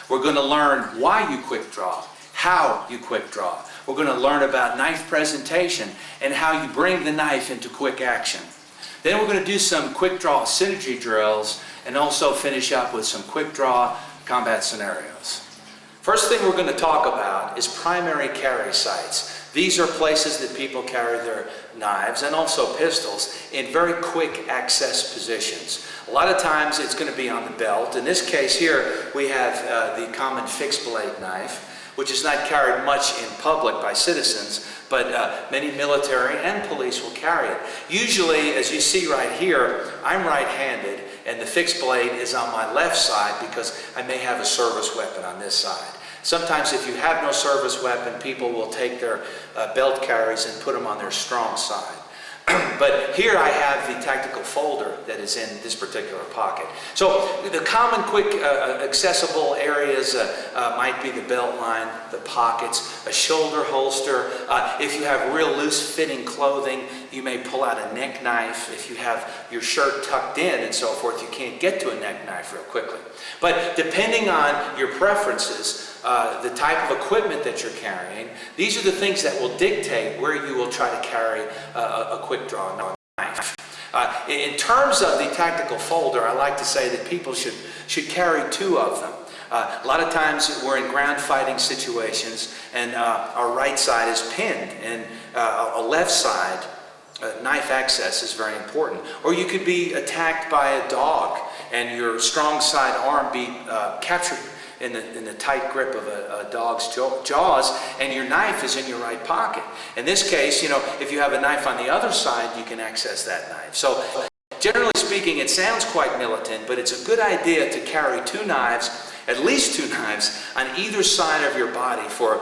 We're going to learn why you quick draw, how you quick draw. We're going to learn about knife presentation and how you bring the knife into quick action. Then we're going to do some quick draw synergy drills and also finish up with some quick draw combat scenarios. First thing we're going to talk about is primary carry sites. These are places that people carry their knives and also pistols in very quick access positions. A lot of times it's going to be on the belt. In this case here we have the common fixed blade knife, which is not carried much in public by citizens, but many military and police will carry it. Usually, as you see right here, I'm right-handed and the fixed blade is on my left side because I may have a service weapon on this side. Sometimes if you have no service weapon, people will take their belt carries and put them on their strong side. But here I have the tactical folder that is in this particular pocket. So the common quick accessible areas might be the belt line, the pockets, a shoulder holster. If you have real loose fitting clothing, you may pull out a neck knife. If you have your shirt tucked in and so forth, you can't get to a neck knife real quickly. But depending on your preferences, the type of equipment that you're carrying, these are the things that will dictate where you will try to carry a quick draw knife. In terms of the tactical folder, I like to say that people should carry two of them. A lot of times we're in ground fighting situations and our right side is pinned and a left side knife access is very important. Or you could be attacked by a dog and your strong side arm be captured in the tight grip of a dog's jaws, and your knife is in your right pocket. In this case, you know, if you have a knife on the other side, you can access that knife. So generally speaking, it sounds quite militant, but it's a good idea to carry two knives, at least two knives, on either side of your body for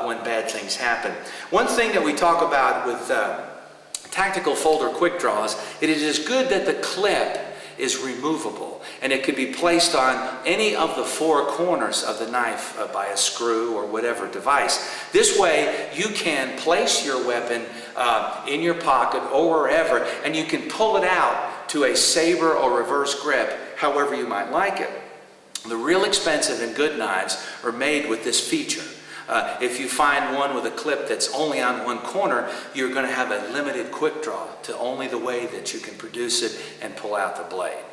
when bad things happen. One thing that we talk about with tactical folder quick draws, it is good that the clip is removable and it can be placed on any of the four corners of the knife by a screw or whatever device. This way you can place your weapon in your pocket or wherever, and you can pull it out to a saber or reverse grip however you might like it. The real expensive and good knives are made with this feature. If you find one with a clip that's only on one corner, you're going to have a limited quick draw to only the way that you can produce it and pull out the blade.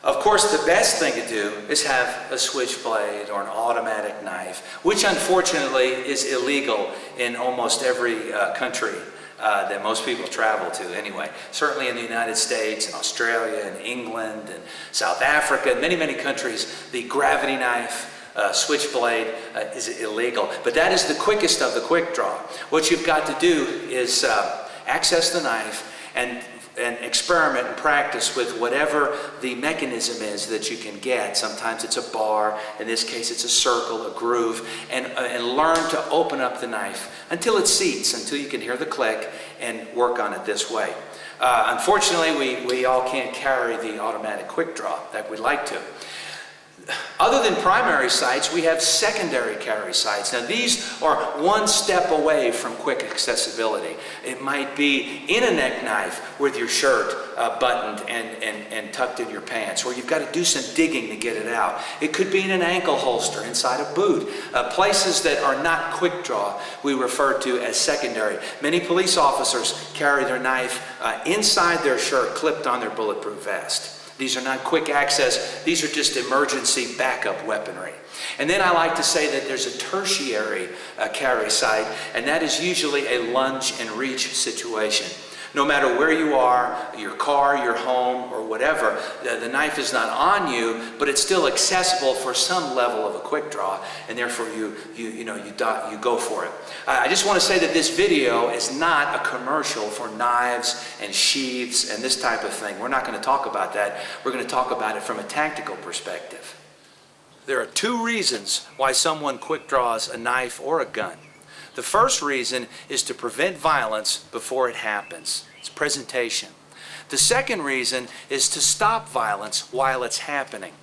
Of course, the best thing to do is have a switchblade or an automatic knife, which unfortunately is illegal in almost every country that most people travel to anyway. Certainly in the United States and Australia and England and South Africa and many, many countries, the gravity knife, switchblade is illegal. But that is the quickest of the quick draw. What you've got to do is access the knife and experiment and practice with whatever the mechanism is that you can get. Sometimes it's a bar, in this case it's a circle, a groove, and learn to open up the knife until it seats, until you can hear the click, and work on it this way. Unfortunately, we all can't carry the automatic quick draw that we'd like to. Other than primary sights, we have secondary carry sights. Now these are one step away from quick accessibility. It might be in a neck knife with your shirt buttoned and tucked in your pants, or you've got to do some digging to get it out. It could be in an ankle holster inside a boot. Places that are not quick draw we refer to as secondary. Many police officers carry their knife inside their shirt, clipped on their bulletproof vest. These are not quick access, these are just emergency backup weaponry. And then I like to say that there's a tertiary carry sight, and that is usually a lunge and reach situation. No matter where you are, your car, your home, or whatever, the knife is not on you, but it's still accessible for some level of a quick draw, and therefore you go for it. I just want to say that this video is not a commercial for knives and sheaths and this type of thing. We're not going to talk about that. We're going to talk about it from a tactical perspective. There are two reasons why someone quick draws a knife or a gun. The first reason is to prevent violence before it happens. It's presentation. The second reason is to stop violence while it's happening.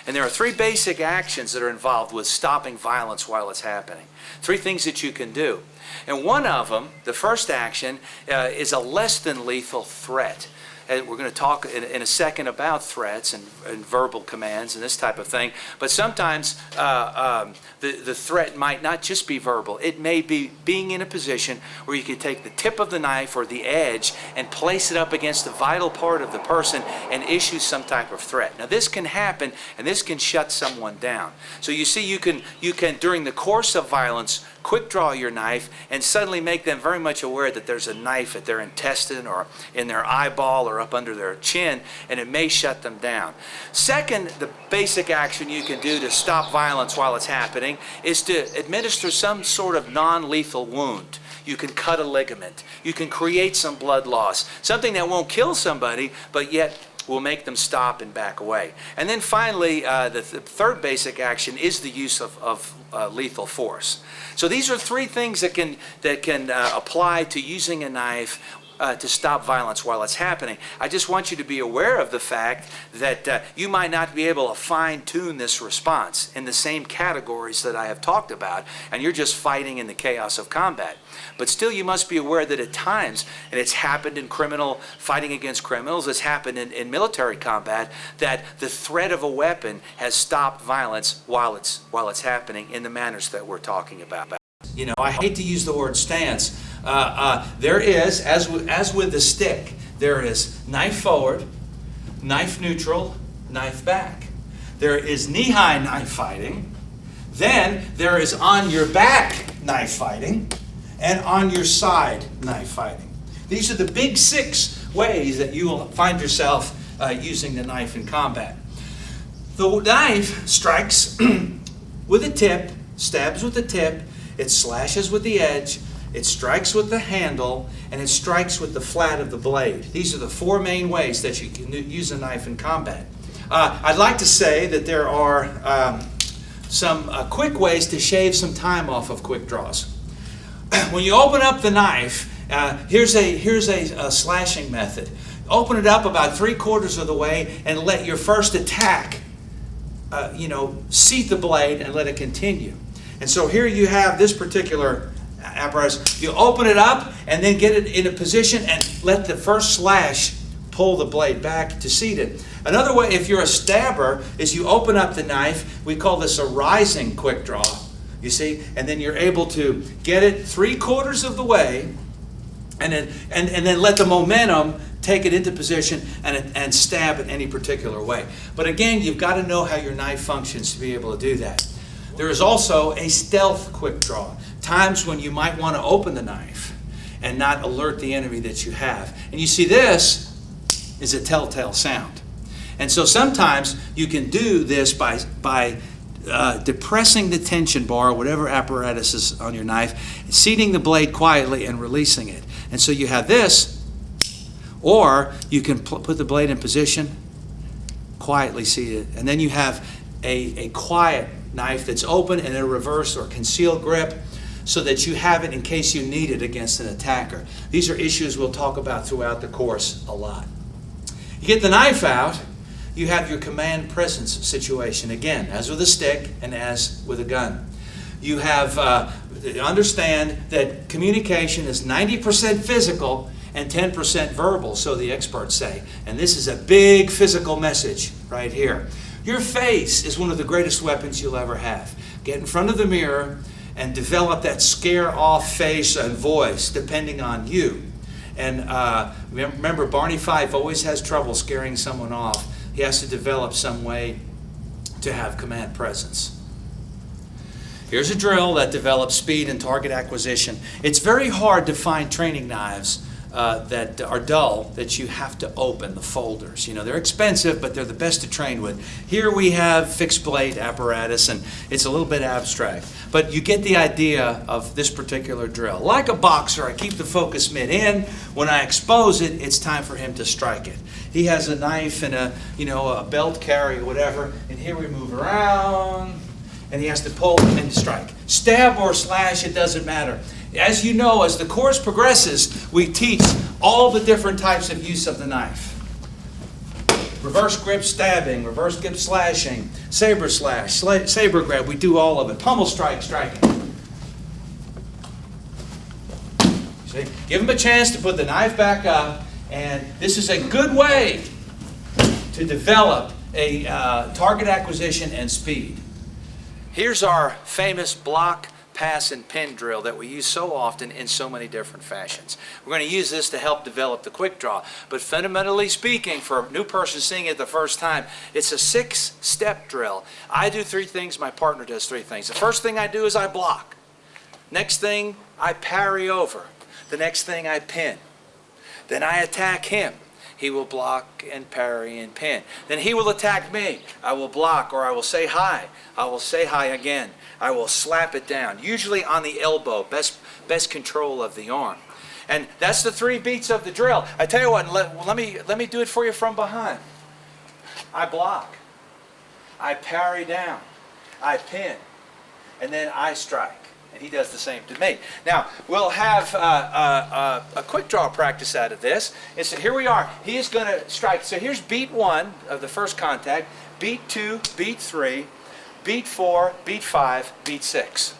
And there are three basic actions that are involved with stopping violence while it's happening. Three things that you can do. And one of them, the first action, is a less than lethal threat. we're going to talk in a second about threats and verbal commands and this type of thing. But sometimes the threat might not just be verbal. It may be being in a position where you can take the tip of the knife or the edge and place it up against a vital part of the person and issue some type of threat. Now this can happen, and this can shut someone down. So you see, you can during the course of violence quick draw your knife and suddenly make them very much aware that there's a knife at their intestine or in their eyeball or up under their chin, and it may shut them down. Second, the basic action you can do to stop violence while it's happening is to administer some sort of non-lethal wound. You can cut a ligament. You can create some blood loss, something that won't kill somebody, but yet will make them stop and back away. And then finally, the third basic action is the use of lethal force. So these are three things that can apply to using a knife to stop violence while it's happening. I just want you to be aware of the fact that you might not be able to fine-tune this response in the same categories that I have talked about, and you're just fighting in the chaos of combat. But still, you must be aware that at times, and it's happened in fighting against criminals, it's happened in military combat, that the threat of a weapon has stopped violence while it's happening in the manners that we're talking about. You know, I hate to use the word stance. There is, as with the stick, there is knife forward, knife neutral, knife back. There is knee-high knife fighting. Then there is on your back knife fighting and on your side knife fighting. These are the big 6 ways that you will find yourself using the knife in combat. The knife strikes with the tip, stabs with the tip, it slashes with the edge, it strikes with the handle, and it strikes with the flat of the blade. These are the 4 main ways that you can use a knife in combat. I'd like to say that there are some quick ways to shave some time off of quick draws. When you open up the knife, here's a slashing method. Open it up about 3/4 of the way and let your first attack, seat the blade and let it continue. And so here you have this particular apparatus. You open it up and then get it in a position and let the first slash pull the blade back to seat it. Another way, if you're a stabber, is you open up the knife. We call this a rising quick draw, you see, and then you're able to get it 3/4 of the way and then let the momentum take it into position and stab in any particular way. But again, you've got to know how your knife functions to be able to do that. There is also a stealth quick draw, times when you might want to open the knife and not alert the enemy that you have. And you see, this is a telltale sound. And so sometimes you can do this by depressing the tension bar, whatever apparatus is on your knife, seating the blade quietly and releasing it. And so you have this, or you can put the blade in position, quietly seat it, and then you have a quiet knife that's open and a reverse or concealed grip, so that you have it in case you need it against an attacker. These are issues we'll talk about throughout the course a lot. You get the knife out, you have your command presence situation again, as with a stick and as with a gun. You have understand that communication is 90% physical and 10% verbal, so the experts say. And this is a big physical message right here. Your face is one of the greatest weapons you'll ever have. Get in front of the mirror and develop that scare-off face and voice, depending on you. And remember, Barney Fife always has trouble scaring someone off. He has to develop some way to have command presence. Here's a drill that develops speed and target acquisition. It's very hard to find training knives that are dull, that you have to open the folders. You know, they're expensive, but they're the best to train with. Here we have fixed blade apparatus, and it's a little bit abstract. But you get the idea of this particular drill. Like a boxer, I keep the focus mid in. When I expose it, it's time for him to strike it. He has a knife and a belt carry or whatever, and here we move around, and he has to pull and strike. Stab or slash, it doesn't matter. As you know, as the course progresses, we teach all the different types of use of the knife. Reverse grip stabbing, reverse grip slashing, saber slash, saber grab, we do all of it. Pummel strike, striking. See? Give him a chance to put the knife back up And this is a good way to develop a target acquisition and speed. Here's our famous block, pass, and pin drill that we use so often in so many different fashions. We're going to use this to help develop the quick draw. But fundamentally speaking, for a new person seeing it the first time, it's a 6-step drill. I do 3 things, my partner does 3 things. The first thing I do is I block. Next thing, I parry over. The next thing, I pin. Then I attack him. He will block and parry and pin. Then he will attack me. I will block, or I will say hi. I will say hi again. I will slap it down, usually on the elbow, best control of the arm. And that's the 3 beats of the drill. I tell you what, let me do it for you from behind. I block. I parry down. I pin. And then I strike. And he does the same to me. Now, we'll have a quick draw practice out of this. And so here we are. He is going to strike. So here's beat 1 of the first contact, beat 2, beat 3, beat 4, beat 5, beat 6.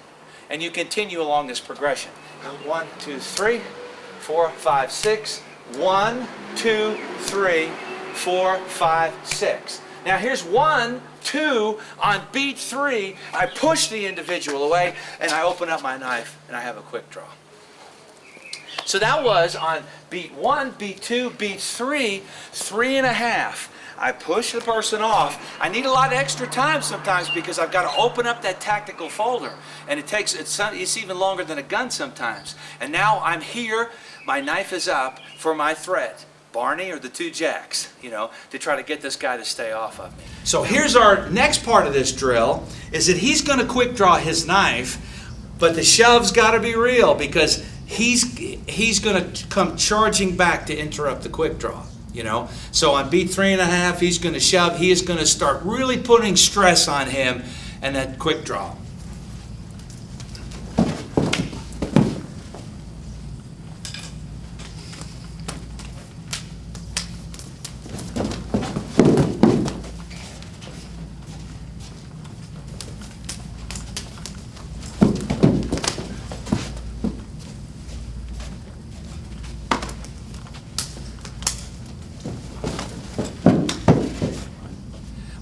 And you continue along this progression. 1, 2, 3, 4, 5, 6. 1, 2, 3, 4, 5, 6. Now here's 1, 2, on beat 3, I push the individual away and I open up my knife and I have a quick draw. So that was on beat 1, beat 2, beat 3, 3.5. I push the person off. I need a lot of extra time sometimes because I've got to open up that tactical folder. And it's even longer than a gun sometimes. And now I'm here, my knife is up for my threat. Barney or the 2 jacks, to try to get this guy to stay off of me. So here's our next part of this drill, is that he's going to quick draw his knife, but the shove's got to be real because he's going to come charging back to interrupt the quick draw, So on beat 3.5, he's going to shove. He is going to start really putting stress on him and that quick draw.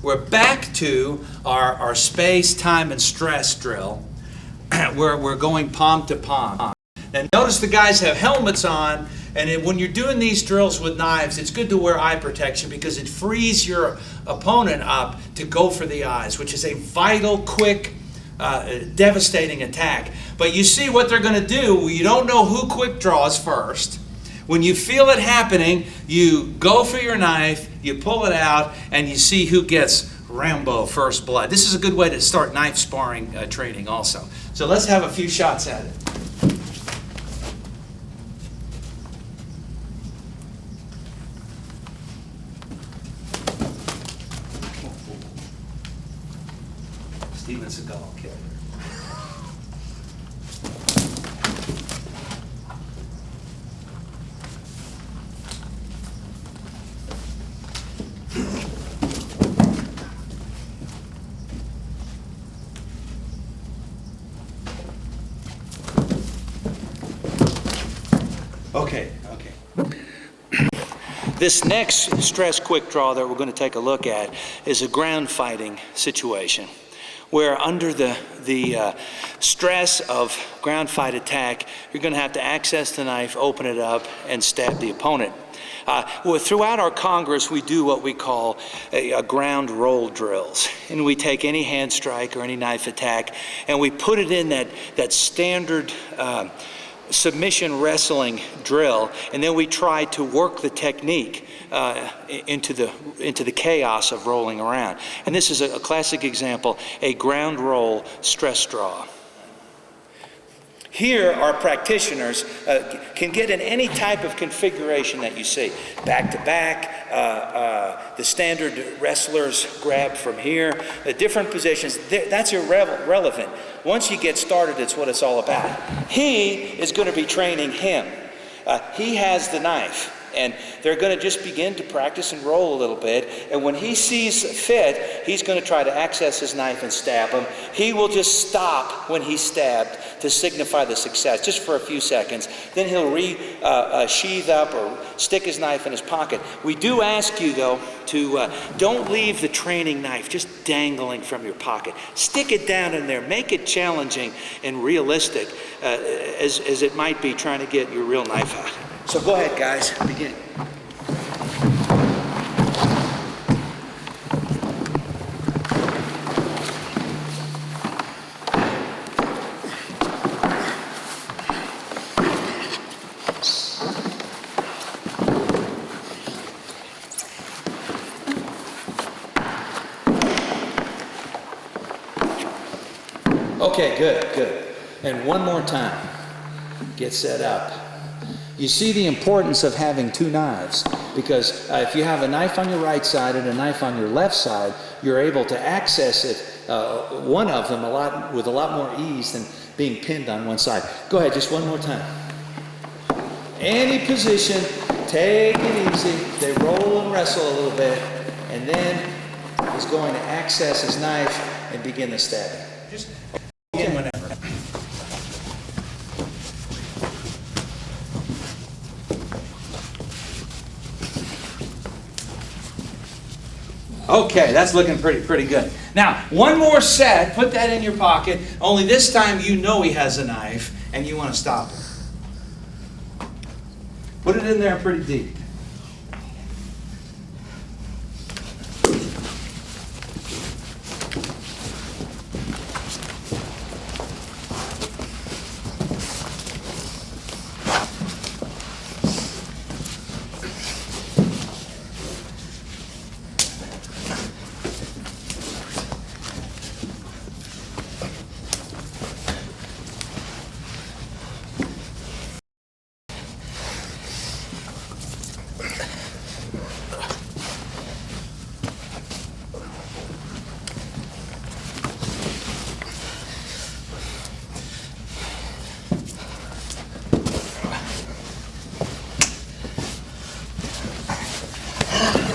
We're back to our space, time, and stress drill, where we're going palm to palm. And notice the guys have helmets on, and when you're doing these drills with knives, it's good to wear eye protection because it frees your opponent up to go for the eyes, which is a vital, quick, devastating attack. But you see what they're going to do. You don't know who quick draws first. When you feel it happening, you go for your knife, you pull it out, and you see who gets Rambo first blood. This is a good way to start knife sparring training also. So let's have a few shots at it. Steven Seagal killer. Okay. This next stress quick draw that we're going to take a look at is a ground fighting situation where under the stress of ground fight attack, you're going to have to access the knife, open it up, and stab the opponent. Throughout our Congress, we do what we call a ground roll drills. And we take any hand strike or any knife attack, and we put it in that standard submission wrestling drill, and then we try to work the technique into the chaos of rolling around. And this is a classic example, a ground roll stress draw. Here, our practitioners can get in any type of configuration that you see. Back to back, the standard wrestlers grab from here, the different positions, that's irrelevant. Once you get started, it's what it's all about. He is going to be training him. He has the knife, And they're going to just begin to practice and roll a little bit. And when he sees fit, he's going to try to access his knife and stab him. He will just stop when he's stabbed to signify the success, just for a few seconds. Then he'll sheath up or stick his knife in his pocket. We do ask you, though, to don't leave the training knife just dangling from your pocket. Stick it down in there. Make it challenging and realistic as it might be trying to get your real knife out. So go ahead, guys. Begin. Okay, good. And one more time. Get set up. You see the importance of having two knives, because if you have a knife on your right side and a knife on your left side, you're able to access it, one of them, with a lot more ease than being pinned on one side. Go ahead, just one more time. Any position, take it easy. They roll and wrestle a little bit, and then he's going to access his knife and begin the stabbing. Just begin whenever. Okay, that's looking pretty good. Now, one more set, put that in your pocket, only this time you know he has a knife and you want to stop him. Put it in there pretty deep.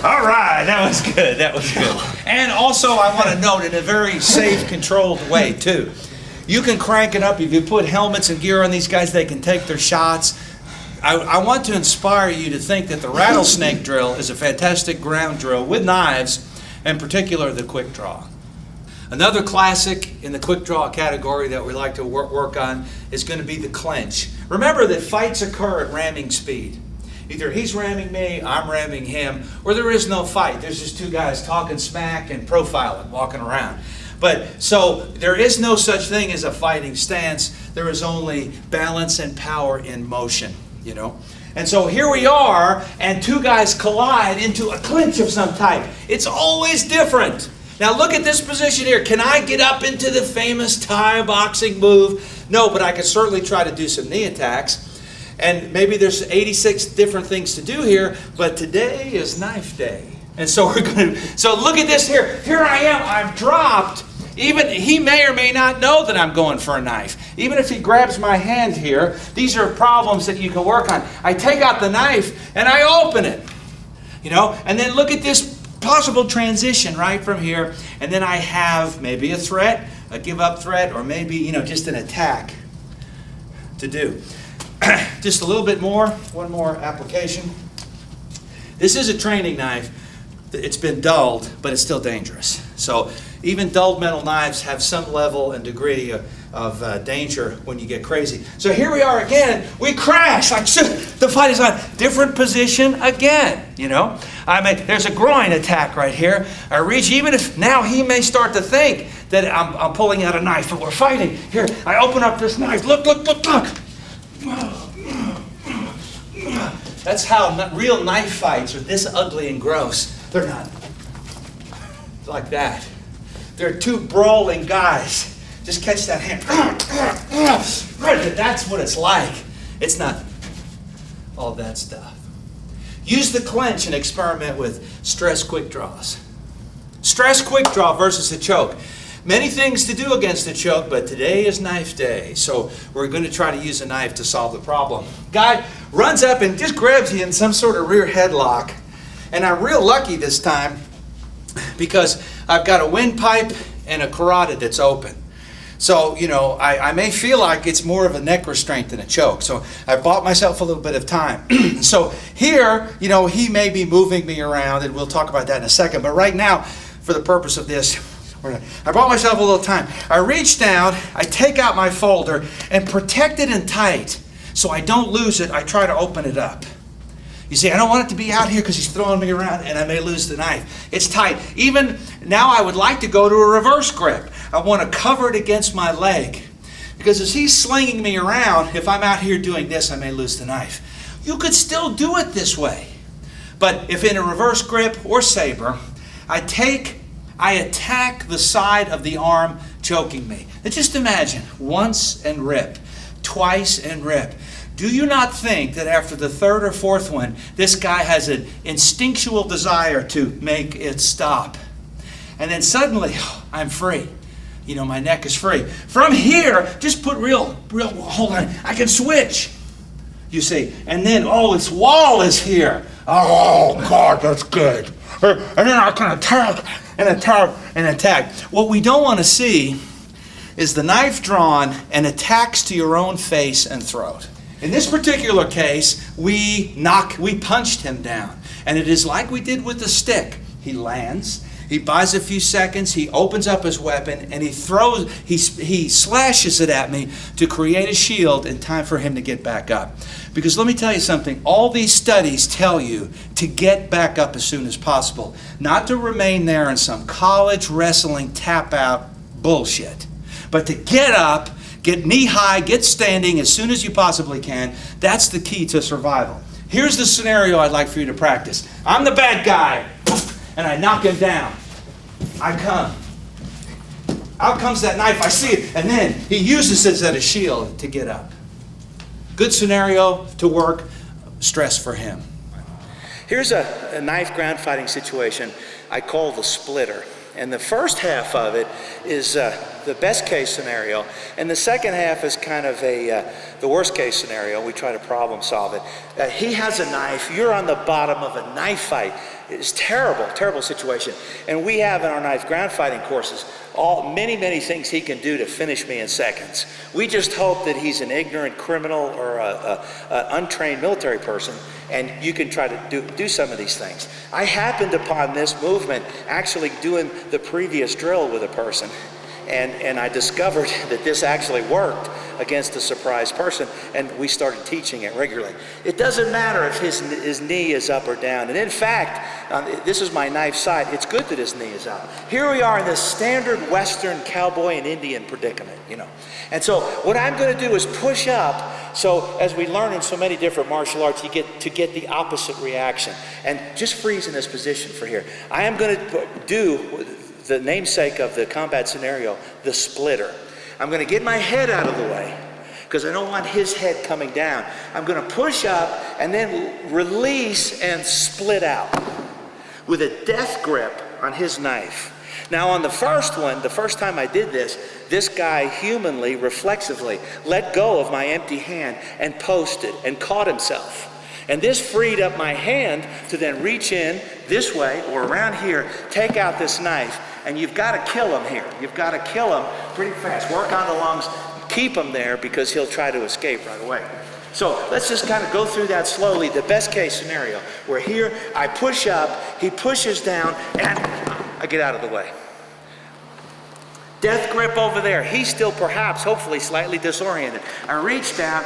All right, that was good. And also I want to note, in a very safe, controlled way too. You can crank it up. If you put helmets and gear on these guys, they can take their shots. I want to inspire you to think that the rattlesnake drill is a fantastic ground drill with knives, in particular the quick draw. Another classic in the quick draw category that we like to work on is going to be the clinch. Remember that fights occur at ramming speed. Either he's ramming me, I'm ramming him, or there is no fight. There's just two guys talking smack and profiling, walking around. But so there is no such thing as a fighting stance. There is only balance and power in motion, you know. And so here we are, and two guys collide into a clinch of some type. It's always different. Now look at this position here. Can I get up into the famous Thai boxing move? No, but I can certainly try to do some knee attacks. And maybe there's 86 different things to do here, but today is knife day. And so we're going to, so look at this here. Here I am, I'm dropped. Even he may or may not know that I'm going for a knife. Even if he grabs my hand here, these are problems that you can work on. I take out the knife and I open it. You know, and then look at this possible transition right from here. And then I have maybe a threat, a give up threat, or maybe, you know, just an attack to do. Just a little bit more, one more application. This is a training knife. It's been dulled, but it's still dangerous. So even dulled metal knives have some level and degree of danger when you get crazy. So here we are again. We crash. Like the fight is on. Different position again, you know. I mean, there's a groin attack right here. I reach, even if now he may start to think that I'm pulling out a knife, but we're fighting. Here, I open up this knife. Look. That's how real knife fights are this ugly and gross. They're not like that. They're two brawling guys. Just catch that hand. That's what it's like. It's not all that stuff. Use the clinch and experiment with stress quick draws. Stress quick draw versus a choke. Many things to do against the choke, but today is knife day. So we're going to try to use a knife to solve the problem. Guy runs up and just grabs you in some sort of rear headlock. And I'm real lucky this time because I've got a windpipe and a carotid that's open. So, you know, I may feel like it's more of a neck restraint than a choke. So I bought myself a little bit of time. So here, you know, he may be moving me around, and we'll talk about that in a second. But right now, for the purpose of this, I bought myself a little time. I reach down, I take out my folder, and protect it in tight so I don't lose it. I try to open it up. You see, I don't want it to be out here because he's throwing me around and I may lose the knife. It's tight. Even now I would like to go to a reverse grip. I want to cover it against my leg. Because as he's slinging me around, if I'm out here doing this, I may lose the knife. You could still do it this way. But if in a reverse grip or saber, I attack the side of the arm choking me. Now just imagine, once and rip, twice and rip. Do you not think that after the third or fourth one, this guy has an instinctual desire to make it stop? And then suddenly, I'm free. You know, my neck is free. From here, just put real, hold on, I can switch. You see, and then, this wall is here. Oh, God, that's good. And then I can attack and attack and attack. What we don't want to see is the knife drawn and attacks to your own face and throat. In this particular case, we punched him down. And it is like we did with the stick. He lands, he buys a few seconds, he opens up his weapon, and he slashes it at me to create a shield in time for him to get back up. Because let me tell you something, all these studies tell you to get back up as soon as possible. Not to remain there in some college wrestling tap-out bullshit. But to get up, get knee high, get standing as soon as you possibly can. That's the key to survival. Here's the scenario I'd like for you to practice. I'm the bad guy, and I knock him down. I come. Out comes that knife, I see it, and then he uses it as a shield to get up. Good scenario to work, stress for him. Here's a knife ground fighting situation I call the splitter. And the first half of it is the best case scenario, and the second half is kind of the worst case scenario. We try to problem solve it. He has a knife, you're on the bottom of a knife fight. It's terrible, terrible situation. And we have in our knife ground fighting courses many things he can do to finish me in seconds. We just hope that he's an ignorant criminal or an untrained military person, and you can try to do some of these things. I happened upon this movement actually doing the previous drill with a person, and I discovered that this actually worked against a surprise person, and we started teaching it regularly. It doesn't matter if his knee is up or down, and in fact, this is my knife side, it's good that his knee is up. Here we are in this standard Western cowboy and Indian predicament, you know. And so what I'm going to do is push up, so as we learn in so many different martial arts, you get the opposite reaction. And just freeze in this position for here. I am going to do the namesake of the combat scenario, the splitter. I'm going to get my head out of the way because I don't want his head coming down. I'm going to push up and then release and split out with a death grip on his knife. Now on the first one, the first time I did this guy humanly, reflexively, let go of my empty hand and posted and caught himself. And this freed up my hand to then reach in this way or around here, take out this knife, and you've got to kill him here. You've got to kill him pretty fast. Work on the lungs, keep him there because he'll try to escape right away. So let's just kind of go through that slowly. The best case scenario, where here I push up, he pushes down, and I get out of the way. Death grip over there. He's still perhaps, hopefully, slightly disoriented. I reach down,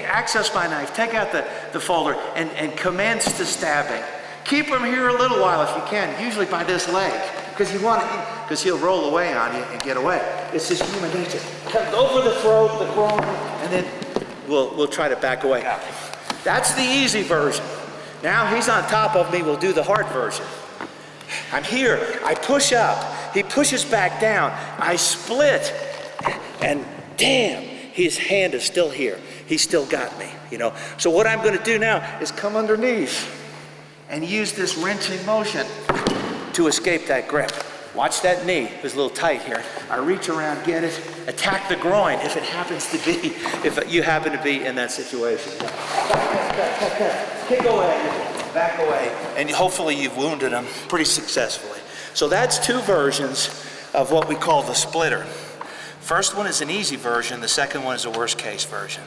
access my knife, take out the folder, and commence to stabbing. Keep him here a little while if you can, usually by this leg, because he'll roll away on you and get away. It's just human nature. Come over the throat, the groin, and then we'll try to back away. That's the easy version. Now he's on top of me, we'll do the hard version. I'm here, I push up, he pushes back down, I split, and damn, his hand is still here. He's still got me, you know. So what I'm gonna do now is come underneath and use this wrenching motion to escape that grip. Watch that knee. It was a little tight here. I reach around, get it, attack the groin if it happens to be, if you happen to be in that situation. Kick away, back away, and hopefully you've wounded them pretty successfully. So that's two versions of what we call the splitter. First one is an easy version, the second one is a worst case version.